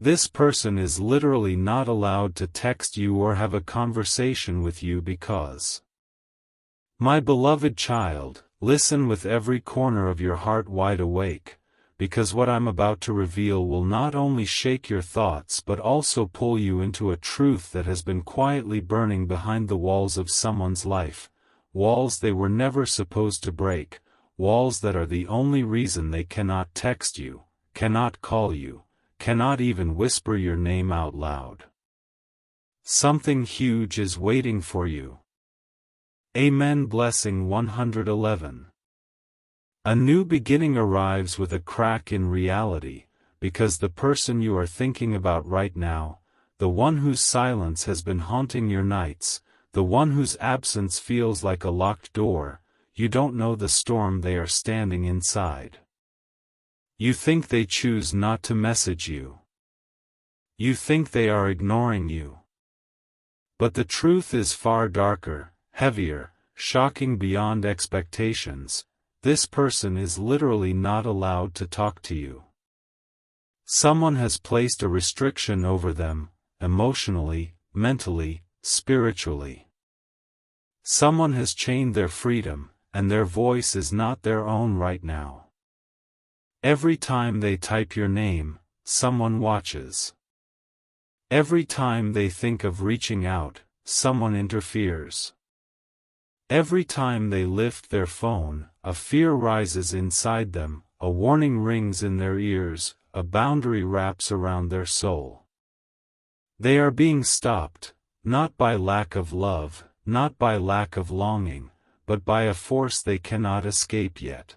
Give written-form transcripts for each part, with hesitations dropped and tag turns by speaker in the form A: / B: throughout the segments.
A: This person is literally not allowed to text you or have a conversation with you because, my beloved child, listen with every corner of your heart wide awake, because what I'm about to reveal will not only shake your thoughts but also pull you into a truth that has been quietly burning behind the walls of someone's life, walls they were never supposed to break, walls that are the only reason they cannot text you, cannot call you, cannot even whisper your name out loud. Something huge is waiting for you. Amen. Blessing 111. A new beginning arrives with a crack in reality, because the person you are thinking about right now, the one whose silence has been haunting your nights, the one whose absence feels like a locked door, you don't know the storm they are standing inside. You think they choose not to message you. You think they are ignoring you. But the truth is far darker, heavier, shocking beyond expectations. This person is literally not allowed to talk to you. Someone has placed a restriction over them, emotionally, mentally, spiritually. Someone has chained their freedom, and their voice is not their own right now. Every time they type your name, someone watches. Every time they think of reaching out, someone interferes. Every time they lift their phone, a fear rises inside them, a warning rings in their ears, a boundary wraps around their soul. They are being stopped, not by lack of love, not by lack of longing, but by a force they cannot escape yet.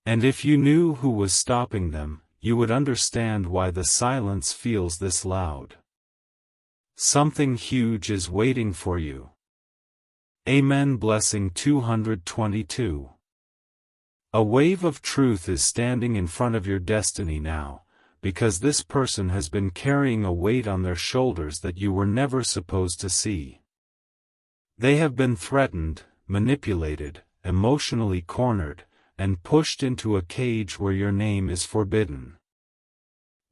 A: And if you knew who was stopping them, you would understand why the silence feels this loud. Something huge is waiting for you. Amen. Blessing 222. A wave of truth is standing in front of your destiny now, because this person has been carrying a weight on their shoulders that you were never supposed to see. They have been threatened, manipulated, emotionally cornered, and pushed into a cage where your name is forbidden.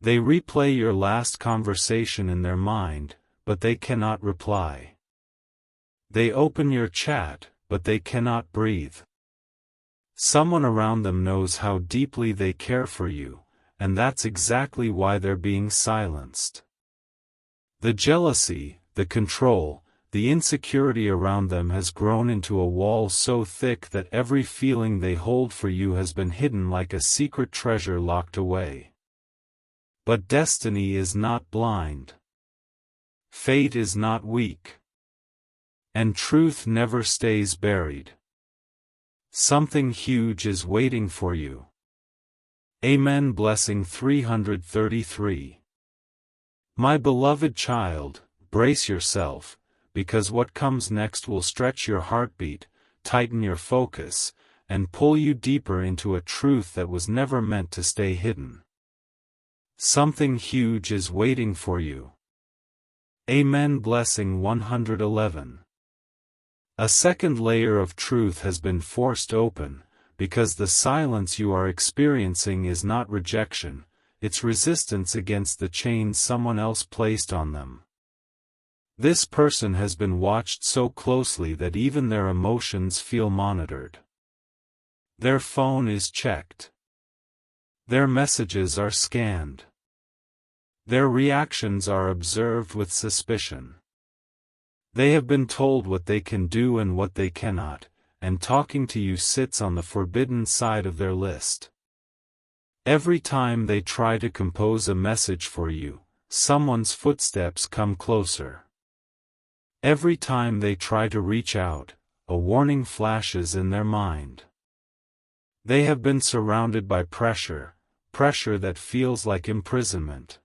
A: They replay your last conversation in their mind, but they cannot reply. They open your chat, but they cannot breathe. Someone around them knows how deeply they care for you, and that's exactly why they're being silenced. The jealousy, the control, the insecurity around them has grown into a wall so thick that every feeling they hold for you has been hidden like a secret treasure locked away. But destiny is not blind. Fate is not weak. And truth never stays buried. Something huge is waiting for you. Amen. Blessing 333. My beloved child, brace yourself, because what comes next will stretch your heartbeat, tighten your focus, and pull you deeper into a truth that was never meant to stay hidden. Something huge is waiting for you. Amen. Blessing 111. A second layer of truth has been forced open, because the silence you are experiencing is not rejection, it's resistance against the chains someone else placed on them. This person has been watched so closely that even their emotions feel monitored. Their phone is checked. Their messages are scanned. Their reactions are observed with suspicion. They have been told what they can do and what they cannot, and talking to you sits on the forbidden side of their list. Every time they try to compose a message for you, someone's footsteps come closer. Every time they try to reach out, a warning flashes in their mind. They have been surrounded by pressure, pressure that feels like imprisonment.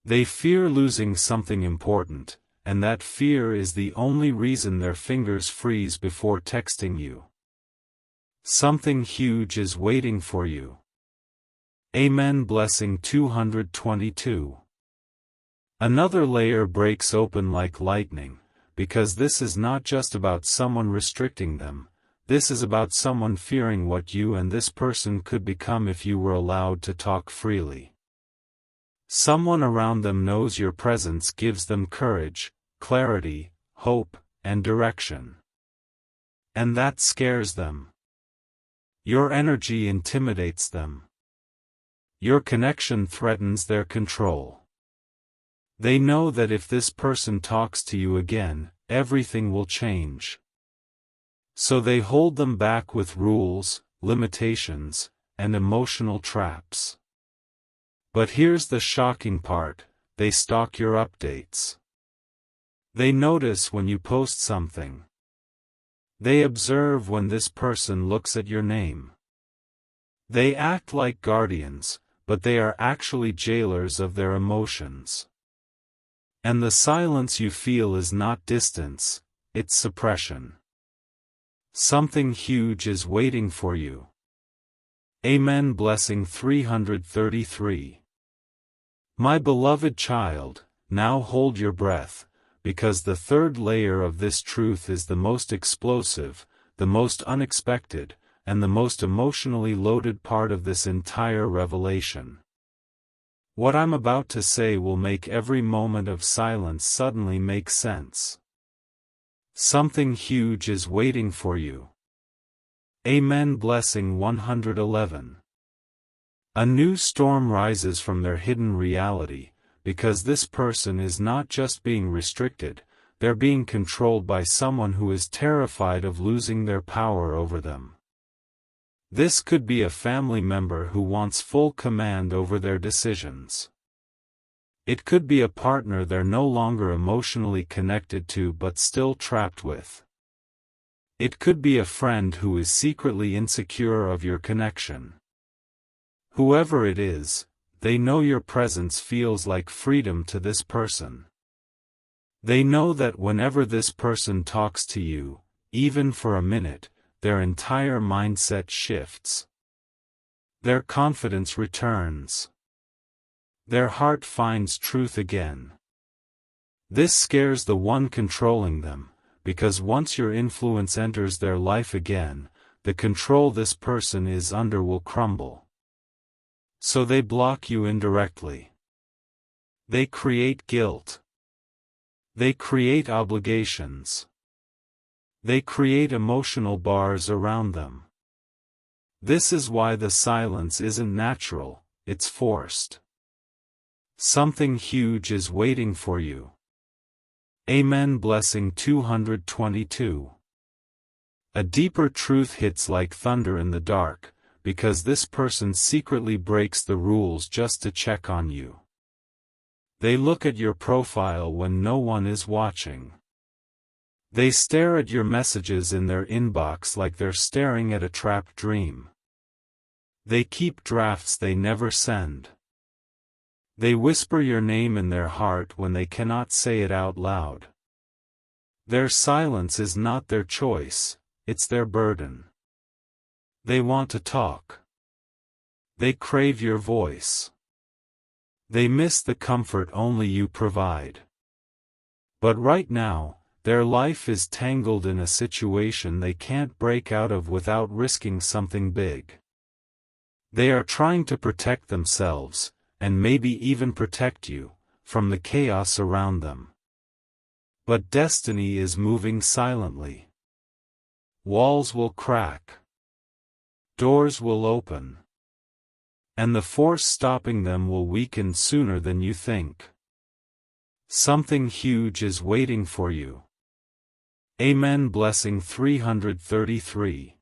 A: They fear losing something important, and that fear is the only reason their fingers freeze before texting you. Something huge is waiting for you. Amen. Blessing 222. Another layer breaks open like lightning, because this is not just about someone restricting them, this is about someone fearing what you and this person could become if you were allowed to talk freely. Someone around them knows your presence gives them courage, clarity, hope, and direction. And that scares them. Your energy intimidates them. Your connection threatens their control. They know that if this person talks to you again, everything will change. So they hold them back with rules, limitations, and emotional traps. But here's the shocking part: they stalk your updates. They notice when you post something. They observe when this person looks at your name. They act like guardians, but they are actually jailers of their emotions. And the silence you feel is not distance, it's suppression. Something huge is waiting for you. Amen. Blessing 333. My beloved child, now hold your breath, because the third layer of this truth is the most explosive, the most unexpected, and the most emotionally loaded part of this entire revelation. What I'm about to say will make every moment of silence suddenly make sense. Something huge is waiting for you. Amen. Blessing 111. A new storm rises from their hidden reality, because this person is not just being restricted, they're being controlled by someone who is terrified of losing their power over them. This could be a family member who wants full command over their decisions. It could be a partner they're no longer emotionally connected to but still trapped with. It could be a friend who is secretly insecure of your connection. Whoever it is, they know your presence feels like freedom to this person. They know that whenever this person talks to you, even for a minute, their entire mindset shifts. Their confidence returns. Their heart finds truth again. This scares the one controlling them, because once your influence enters their life again, the control this person is under will crumble. So they block you indirectly. They create guilt. They create obligations. They create emotional bars around them. This is why the silence isn't natural, it's forced. Something huge is waiting for you. Amen. Blessing 222. A deeper truth hits like thunder in the dark, because this person secretly breaks the rules just to check on you. They look at your profile when no one is watching. They stare at your messages in their inbox like they're staring at a trapped dream. They keep drafts they never send. They whisper your name in their heart when they cannot say it out loud. Their silence is not their choice, it's their burden. They want to talk. They crave your voice. They miss the comfort only you provide. But right now, their life is tangled in a situation they can't break out of without risking something big. They are trying to protect themselves, and maybe even protect you, from the chaos around them. But destiny is moving silently. Walls will crack. Doors will open. And the force stopping them will weaken sooner than you think. Something huge is waiting for you. Amen. Blessing 333.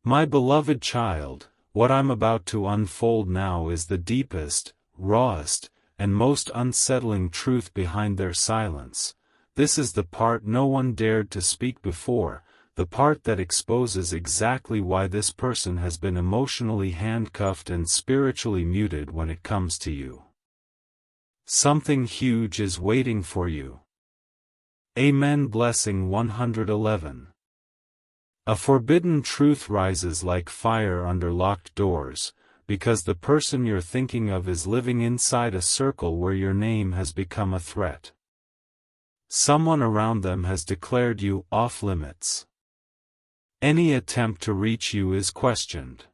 A: My beloved child, what I'm about to unfold now is the deepest, rawest, and most unsettling truth behind their silence. This is the part no one dared to speak before, the part that exposes exactly why this person has been emotionally handcuffed and spiritually muted when it comes to you. Something huge is waiting for you. Amen. Blessing 111. A forbidden truth rises like fire under locked doors, because the person you're thinking of is living inside a circle where your name has become a threat. Someone around them has declared you off limits. Any attempt to reach you is questioned.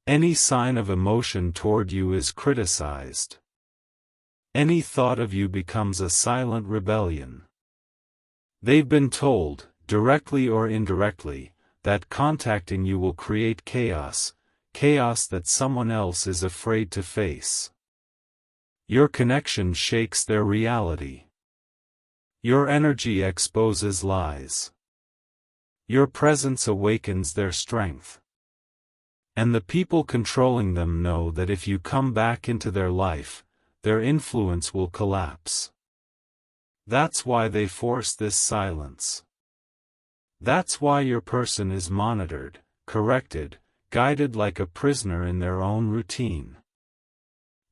A: Any sign of emotion toward you is criticized. Any thought of you becomes a silent rebellion. They've been told, directly or indirectly, that contacting you will create chaos, chaos that someone else is afraid to face. Your connection shakes their reality. Your energy exposes lies. Your presence awakens their strength. And the people controlling them know that if you come back into their life, their influence will collapse. That's why they force this silence. That's why your person is monitored, corrected, guided like a prisoner in their own routine.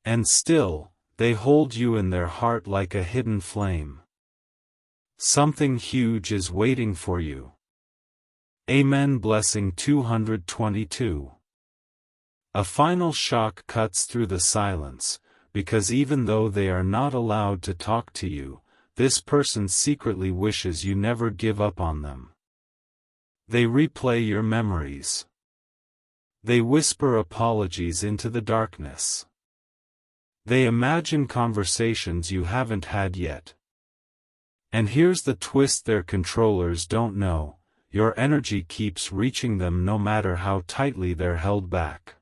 A: And still, they hold you in their heart like a hidden flame. Something huge is waiting for you. Amen. Blessing 222. A final shock cuts through the silence, because even though they are not allowed to talk to you, this person secretly wishes you never give up on them. They replay your memories. They whisper apologies into the darkness. They imagine conversations you haven't had yet. And here's the twist: their controllers don't know, your energy keeps reaching them no matter how tightly they're held back.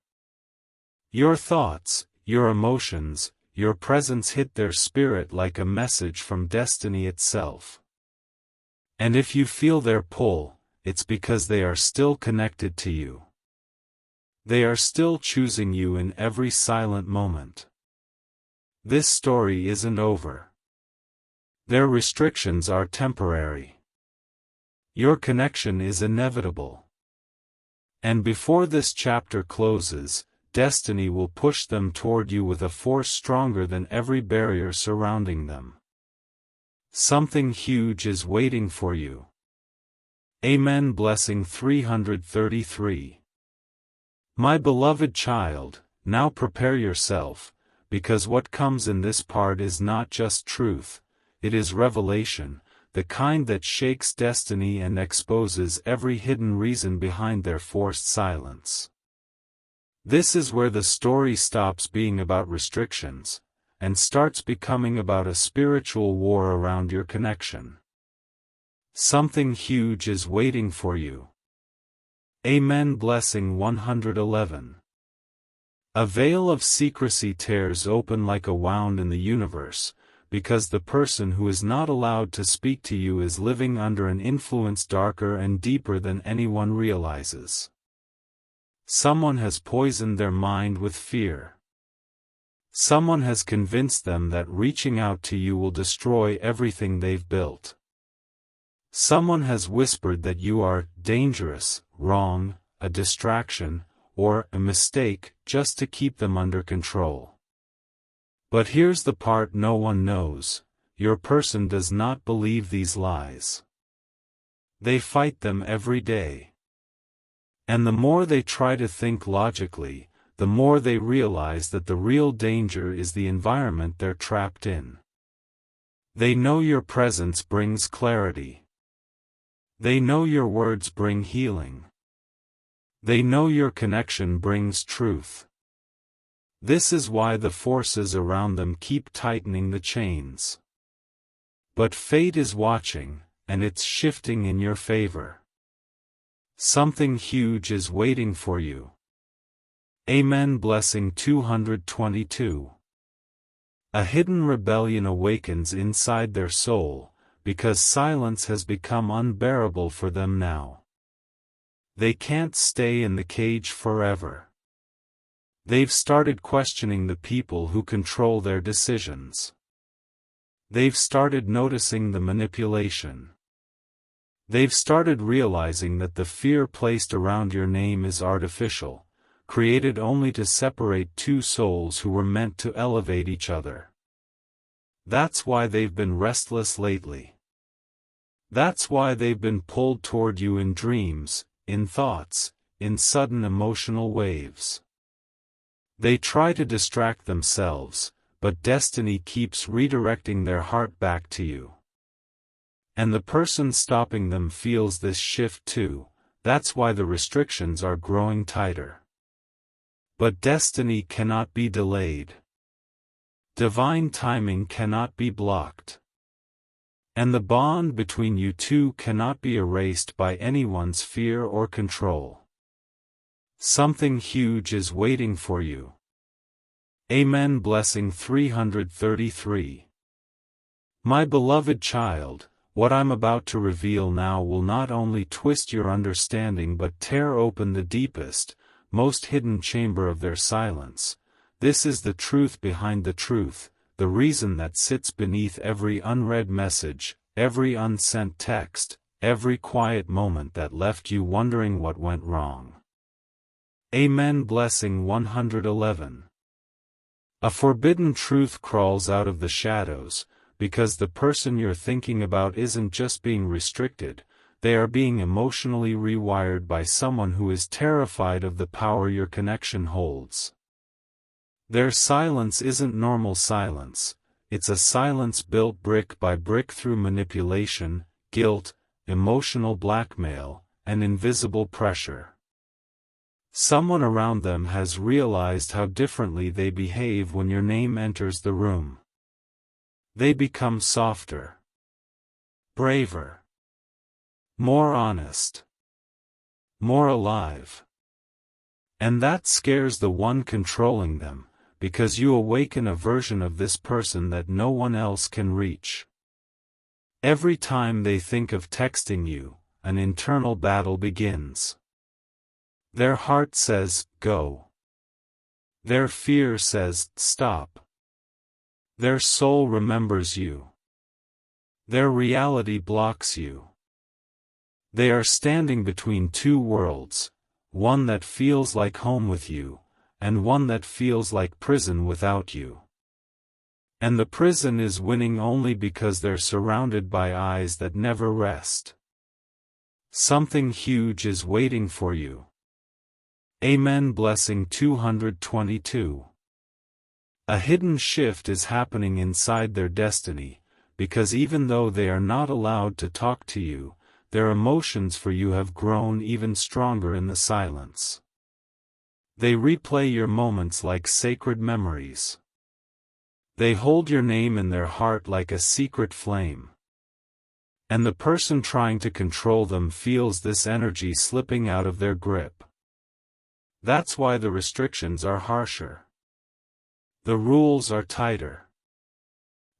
A: Your thoughts, your emotions, your presence hit their spirit like a message from destiny itself. And if you feel their pull, it's because they are still connected to you. They are still choosing you in every silent moment. This story isn't over. Their restrictions are temporary. Your connection is inevitable. And before this chapter closes, destiny will push them toward you with a force stronger than every barrier surrounding them. Something huge is waiting for you. Amen. Blessing 333. My beloved child, now prepare yourself, because what comes in this part is not just truth, it is revelation, the kind that shakes destiny and exposes every hidden reason behind their forced silence. This is where the story stops being about restrictions, and starts becoming about a spiritual war around your connection. Something huge is waiting for you. Amen. Blessing 111. A veil of secrecy tears open like a wound in the universe, because the person who is not allowed to speak to you is living under an influence darker and deeper than anyone realizes. Someone has poisoned their mind with fear. Someone has convinced them that reaching out to you will destroy everything they've built. Someone has whispered that you are dangerous, wrong, a distraction, or a mistake, just to keep them under control. But here's the part no one knows: your person does not believe these lies. They fight them every day. And the more they try to think logically, the more they realize that the real danger is the environment they're trapped in. They know your presence brings clarity. They know your words bring healing. They know your connection brings truth. This is why the forces around them keep tightening the chains. But fate is watching, and it's shifting in your favor. Something huge is waiting for you. Amen. Blessing 222. A hidden rebellion awakens inside their soul, because silence has become unbearable for them now. They can't stay in the cage forever. They've started questioning the people who control their decisions. They've started noticing the manipulation. They've started realizing that the fear placed around your name is artificial, created only to separate two souls who were meant to elevate each other. That's why they've been restless lately. That's why they've been pulled toward you in dreams, in thoughts, in sudden emotional waves. They try to distract themselves, but destiny keeps redirecting their heart back to you. And the person stopping them feels this shift too. That's why the restrictions are growing tighter. But destiny cannot be delayed. Divine timing cannot be blocked. And the bond between you two cannot be erased by anyone's fear or control. Something huge is waiting for you. Amen. Blessing 333. My beloved child, what I'm about to reveal now will not only twist your understanding but tear open the deepest, most hidden chamber of their silence. This is the truth behind the truth, the reason that sits beneath every unread message, every unsent text, every quiet moment that left you wondering what went wrong. Amen. Blessing 111. A forbidden truth crawls out of the shadows, because the person you're thinking about isn't just being restricted, they are being emotionally rewired by someone who is terrified of the power your connection holds. Their silence isn't normal silence, it's a silence built brick by brick through manipulation, guilt, emotional blackmail, and invisible pressure. Someone around them has realized how differently they behave when your name enters the room. They become softer, braver, more honest, more alive. And that scares the one controlling them, because you awaken a version of this person that no one else can reach. Every time they think of texting you, an internal battle begins. Their heart says, go. Their fear says, stop. Their soul remembers you. Their reality blocks you. They are standing between two worlds, one that feels like home with you, and one that feels like prison without you. And the prison is winning only because they're surrounded by eyes that never rest. Something huge is waiting for you. Amen. Blessing 222. A hidden shift is happening inside their destiny, because even though they are not allowed to talk to you, their emotions for you have grown even stronger in the silence. They replay your moments like sacred memories. They hold your name in their heart like a secret flame. And the person trying to control them feels this energy slipping out of their grip. That's why the restrictions are harsher. The rules are tighter.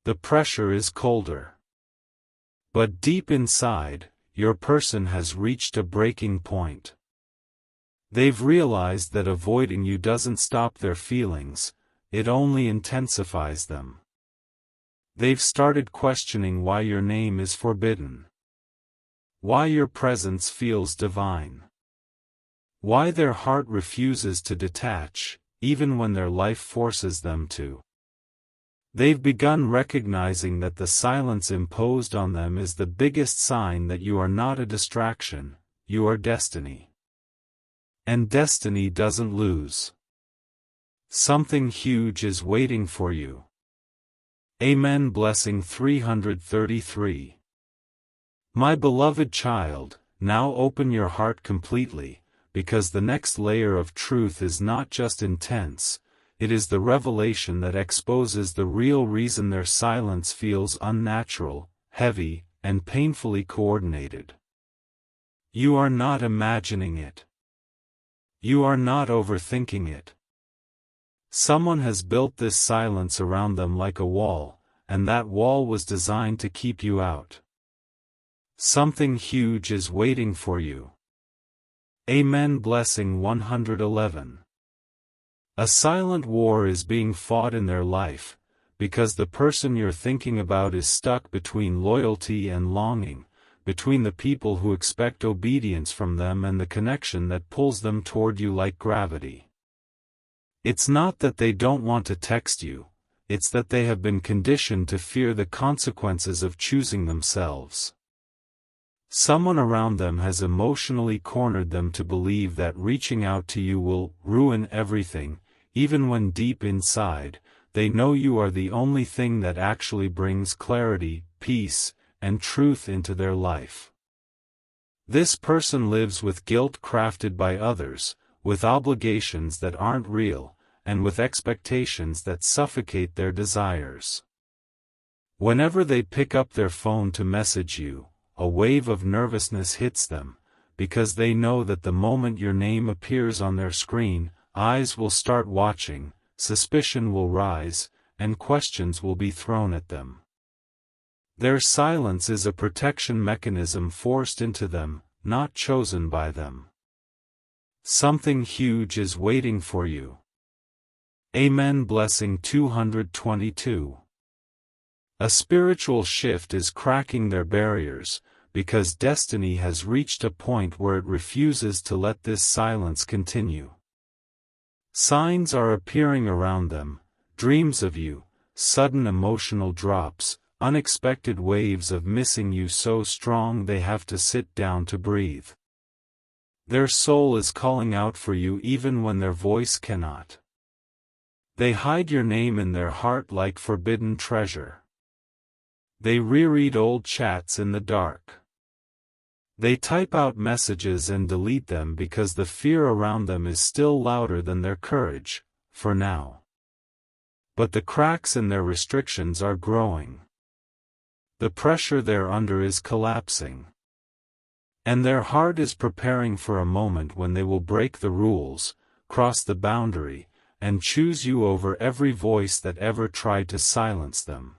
A: The pressure is colder. But deep inside, your person has reached a breaking point. They've realized that avoiding you doesn't stop their feelings, it only intensifies them. They've started questioning why your name is forbidden. Why your presence feels divine. Why their heart refuses to detach, even when their life forces them to. They've begun recognizing that the silence imposed on them is the biggest sign that you are not a distraction, you are destiny. And destiny doesn't lose. Something huge is waiting for you. Amen. Blessing 333. My beloved child, now open your heart completely, because the next layer of truth is not just intense, it is the revelation that exposes the real reason their silence feels unnatural, heavy, and painfully coordinated. You are not imagining it. You are not overthinking it. Someone has built this silence around them like a wall, and that wall was designed to keep you out. Something huge is waiting for you. Amen. Blessing 111. A silent war is being fought in their life, because the person you're thinking about is stuck between loyalty and longing, between the people who expect obedience from them and the connection that pulls them toward you like gravity. It's not that they don't want to text you, it's that they have been conditioned to fear the consequences of choosing themselves. Someone around them has emotionally cornered them to believe that reaching out to you will ruin everything, even when deep inside, they know you are the only thing that actually brings clarity, peace, and truth into their life. This person lives with guilt crafted by others, with obligations that aren't real, and with expectations that suffocate their desires. Whenever they pick up their phone to message you, a wave of nervousness hits them, because they know that the moment your name appears on their screen, eyes will start watching, suspicion will rise, and questions will be thrown at them. Their silence is a protection mechanism forced into them, not chosen by them. Something huge is waiting for you. Amen. Blessing 222. A spiritual shift is cracking their barriers, because destiny has reached a point where it refuses to let this silence continue. Signs are appearing around them, dreams of you, sudden emotional drops, unexpected waves of missing you so strong they have to sit down to breathe. Their soul is calling out for you even when their voice cannot. They hide your name in their heart like forbidden treasure. They reread old chats in the dark. They type out messages and delete them because the fear around them is still louder than their courage, for now. But the cracks in their restrictions are growing. The pressure they're under is collapsing. And their heart is preparing for a moment when they will break the rules, cross the boundary, and choose you over every voice that ever tried to silence them.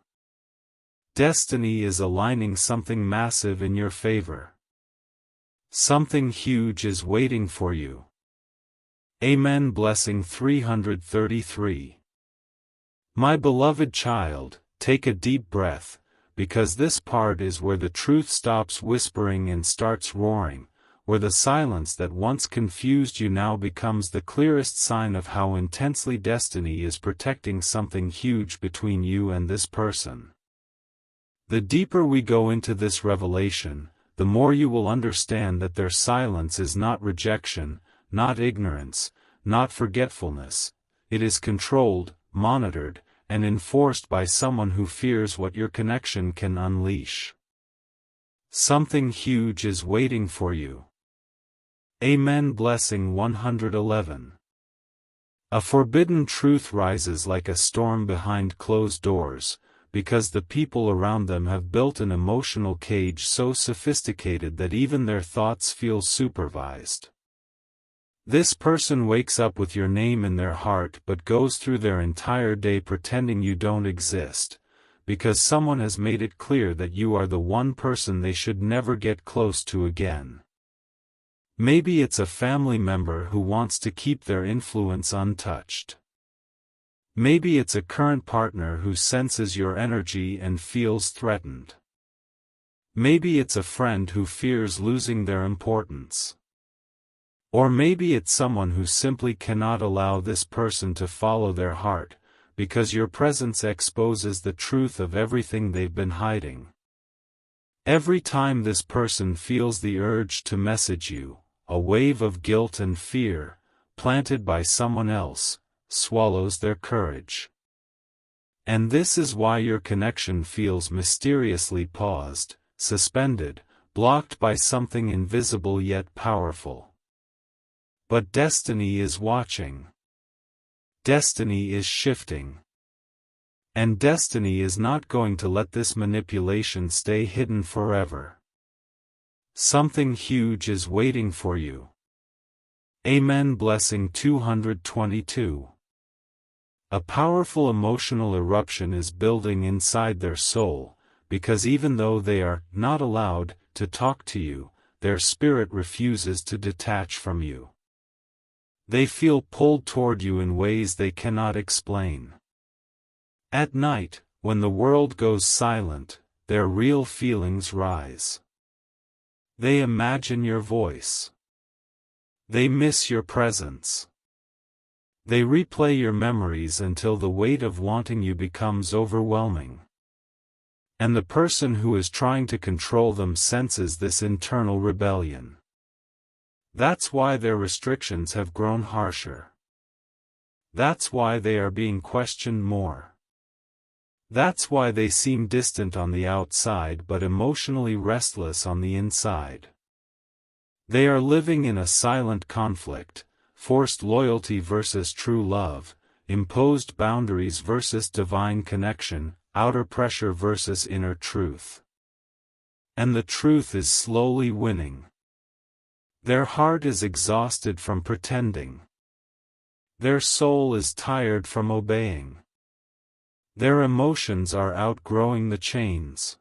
A: Destiny is aligning something massive in your favor. Something huge is waiting for you. Amen. Blessing 333. My beloved child, take a deep breath, because this part is where the truth stops whispering and starts roaring, where the silence that once confused you now becomes the clearest sign of how intensely destiny is protecting something huge between you and this person. The deeper we go into this revelation, the more you will understand that their silence is not rejection, not ignorance, not forgetfulness. It is controlled, monitored, and enforced by someone who fears what your connection can unleash. Something huge is waiting for you. Amen. Blessing 111. A forbidden truth rises like a storm behind closed doors, because the people around them have built an emotional cage so sophisticated that even their thoughts feel supervised. This person wakes up with your name in their heart but goes through their entire day pretending you don't exist, because someone has made it clear that you are the one person they should never get close to again. Maybe it's a family member who wants to keep their influence untouched. Maybe it's a current partner who senses your energy and feels threatened. Maybe it's a friend who fears losing their importance. Or maybe it's someone who simply cannot allow this person to follow their heart, because your presence exposes the truth of everything they've been hiding. Every time this person feels the urge to message you, a wave of guilt and fear, planted by someone else, swallows their courage. And this is why your connection feels mysteriously paused, suspended, blocked by something invisible yet powerful. But destiny is watching. Destiny is shifting. And destiny is not going to let this manipulation stay hidden forever. Something huge is waiting for you. Amen. Blessing 222. A powerful emotional eruption is building inside their soul, because even though they are not allowed to talk to you, their spirit refuses to detach from you. They feel pulled toward you in ways they cannot explain. At night, when the world goes silent, their real feelings rise. They imagine your voice. They miss your presence. They replay your memories until the weight of wanting you becomes overwhelming. And the person who is trying to control them senses this internal rebellion. That's why their restrictions have grown harsher. That's why they are being questioned more. That's why they seem distant on the outside but emotionally restless on the inside. They are living in a silent conflict, forced loyalty versus true love, imposed boundaries versus divine connection, outer pressure versus inner truth. And the truth is slowly winning. Their heart is exhausted from pretending. Their soul is tired from obeying. Their emotions are outgrowing the chains.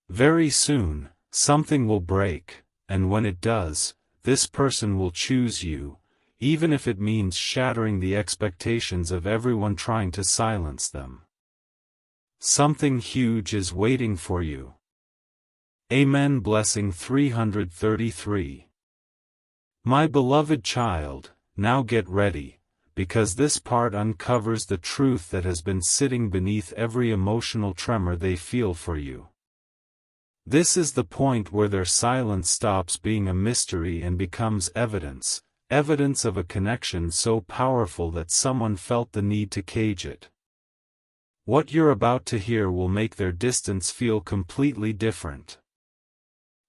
A: Very soon, something will break, and when it does, this person will choose you, even if it means shattering the expectations of everyone trying to silence them. Something huge is waiting for you. Amen. Blessing 333. My beloved child, now get ready, because this part uncovers the truth that has been sitting beneath every emotional tremor they feel for you. This is the point where their silence stops being a mystery and becomes evidence, evidence of a connection so powerful that someone felt the need to cage it. What you're about to hear will make their distance feel completely different.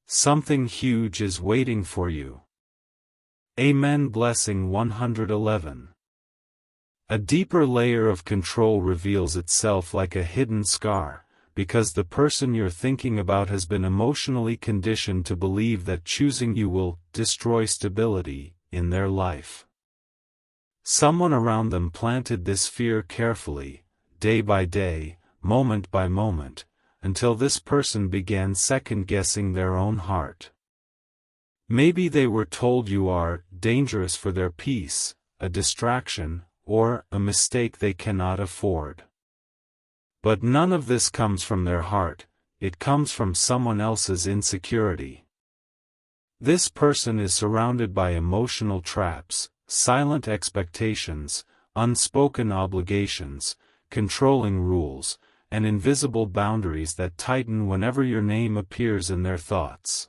A: Something huge is waiting for you. Amen. Blessing 111. A deeper layer of control reveals itself like a hidden scar, because the person you're thinking about has been emotionally conditioned to believe that choosing you will destroy stability in their life. Someone around them planted this fear carefully, day by day, moment by moment, until this person began second-guessing their own heart. Maybe they were told you are dangerous for their peace, a distraction, or a mistake they cannot afford. But none of this comes from their heart, it comes from someone else's insecurity. This person is surrounded by emotional traps, silent expectations, unspoken obligations, controlling rules, and invisible boundaries that tighten whenever your name appears in their thoughts.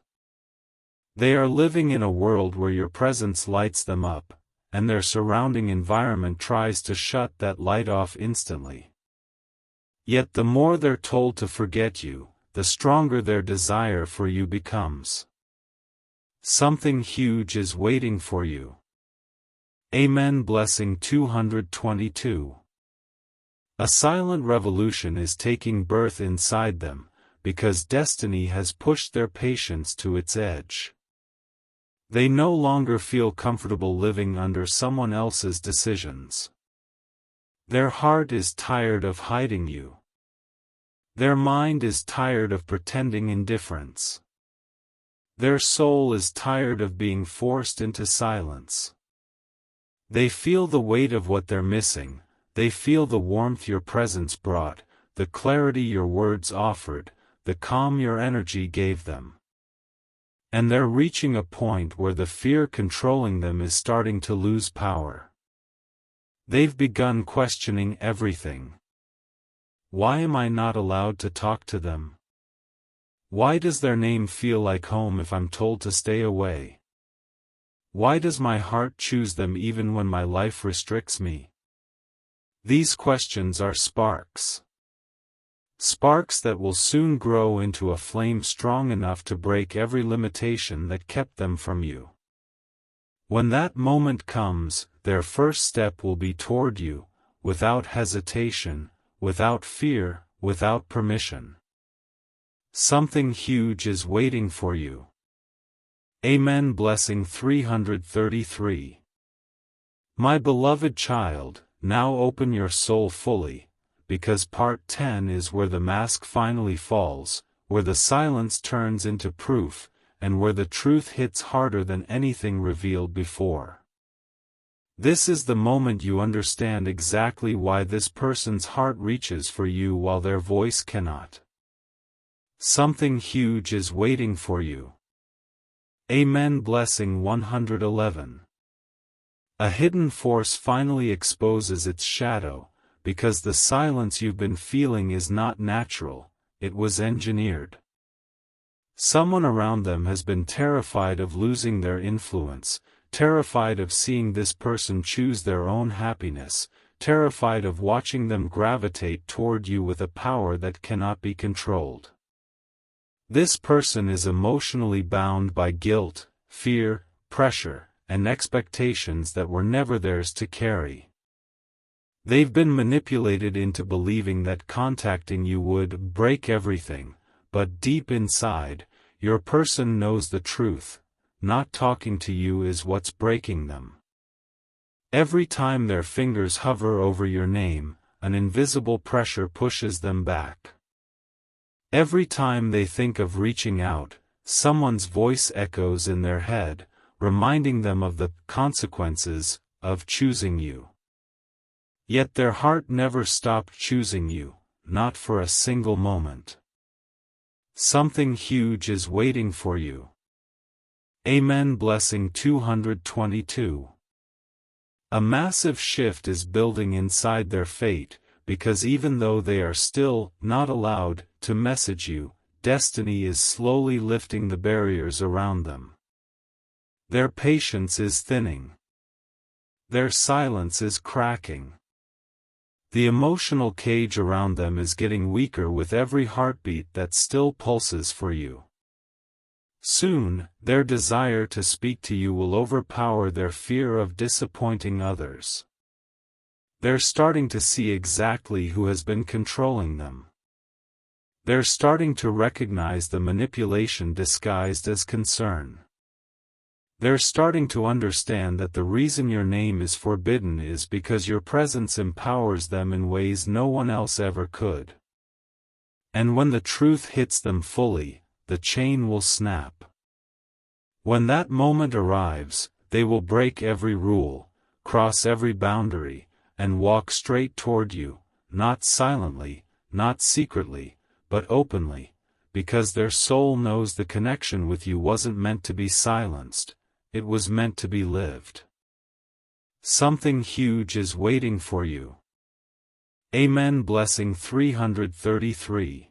A: They are living in a world where your presence lights them up, and their surrounding environment tries to shut that light off instantly. Yet the more they're told to forget you, the stronger their desire for you becomes. Something huge is waiting for you. Amen. Blessing 222. A silent revolution is taking birth inside them, because destiny has pushed their patience to its edge. They no longer feel comfortable living under someone else's decisions. Their heart is tired of hiding you. Their mind is tired of pretending indifference. Their soul is tired of being forced into silence. They feel the weight of what they're missing, they feel the warmth your presence brought, the clarity your words offered, the calm your energy gave them. And they're reaching a point where the fear controlling them is starting to lose power. They've begun questioning everything. Why am I not allowed to talk to them? Why does their name feel like home if I'm told to stay away? Why does my heart choose them even when my life restricts me? These questions are sparks. Sparks that will soon grow into a flame strong enough to break every limitation that kept them from you. When that moment comes, their first step will be toward you, without hesitation, without fear, without permission. Something huge is waiting for you. Amen. Blessing 333. My beloved child, now open your soul fully, because part 10 is where the mask finally falls, where the silence turns into proof, and where the truth hits harder than anything revealed before. This is the moment you understand exactly why this person's heart reaches for you while their voice cannot. Something huge is waiting for you. Amen. Blessing 111. A hidden force finally exposes its shadow, because the silence you've been feeling is not natural, it was engineered. Someone around them has been terrified of losing their influence, terrified of seeing this person choose their own happiness, terrified of watching them gravitate toward you with a power that cannot be controlled. This person is emotionally bound by guilt, fear, pressure, and expectations that were never theirs to carry. They've been manipulated into believing that contacting you would break everything, but deep inside, your person knows the truth. Not talking to you is what's breaking them. Every time their fingers hover over your name, an invisible pressure pushes them back. Every time they think of reaching out, someone's voice echoes in their head, reminding them of the consequences of choosing you. Yet their heart never stopped choosing you, not for a single moment. Something huge is waiting for you. Amen. Blessing 222. A massive shift is building inside their fate, because even though they are still not allowed to message you, destiny is slowly lifting the barriers around them. Their patience is thinning. Their silence is cracking. The emotional cage around them is getting weaker with every heartbeat that still pulses for you. Soon, their desire to speak to you will overpower their fear of disappointing others. They're starting to see exactly who has been controlling them. They're starting to recognize the manipulation disguised as concern. They're starting to understand that the reason your name is forbidden is because your presence empowers them in ways no one else ever could. And when the truth hits them fully, the chain will snap. When that moment arrives, they will break every rule, cross every boundary, and walk straight toward you, not silently, not secretly, but openly, because their soul knows the connection with you wasn't meant to be silenced, it was meant to be lived. Something huge is waiting for you. Amen. Blessing 333.